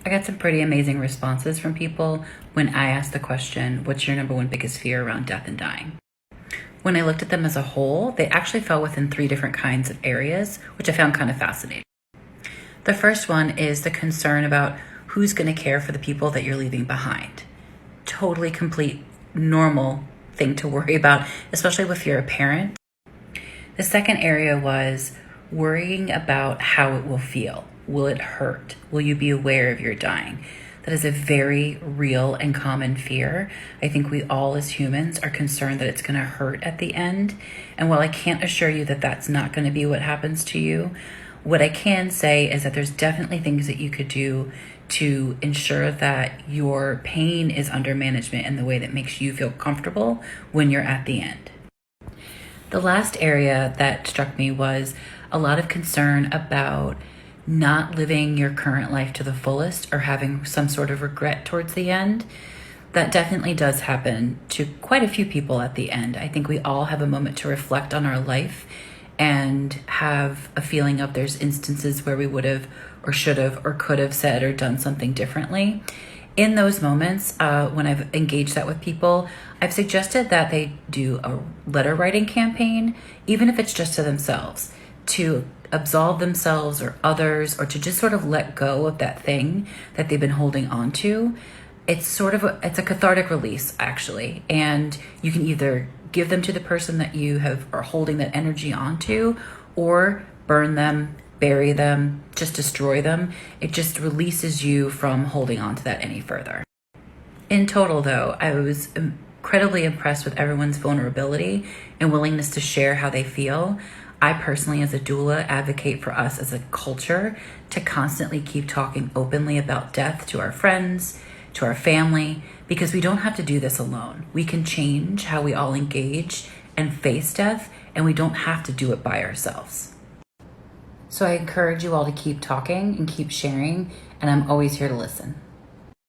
I got some pretty amazing responses from people when I asked the question, what's your number one biggest fear around death and dying? When I looked at them as a whole, they actually fell within 3 different kinds of areas, which I found kind of fascinating. The first one is the concern about who's going to care for the people that you're leaving behind. Totally complete, normal thing to worry about, especially if you're a parent. The second area was worrying about how it will feel. Will it hurt? Will you be aware of your dying? That is a very real and common fear. I think we all as humans are concerned that it's going to hurt at the end. And while I can't assure you that that's not going to be what happens to you, what I can say is that there's definitely things that you could do to ensure that your pain is under management in the way that makes you feel comfortable when you're at the end. The last area that struck me was a lot of concern about not living your current life to the fullest or having some sort of regret towards the end. That definitely does happen to quite a few people at the end. I think we all have a moment to reflect on our life and have a feeling of there's instances where we would have or should have or could have said or done something differently. In those moments, when I've engaged that with people, I've suggested that they do a letter writing campaign, even if it's just to themselves, to absolve themselves or others, or to just sort of let go of that thing that they've been holding on to. It's it's a cathartic release, actually. And you can either give them to the person that you are holding that energy onto, or burn them, bury them, just destroy them. It just releases you from holding on to that any further. In total, though, I was incredibly impressed with everyone's vulnerability and willingness to share how they feel. I personally, as a doula, advocate for us as a culture to constantly keep talking openly about death to our friends, to our family, because we don't have to do this alone. We can change how we all engage and face death, and we don't have to do it by ourselves. So I encourage you all to keep talking and keep sharing, and I'm always here to listen.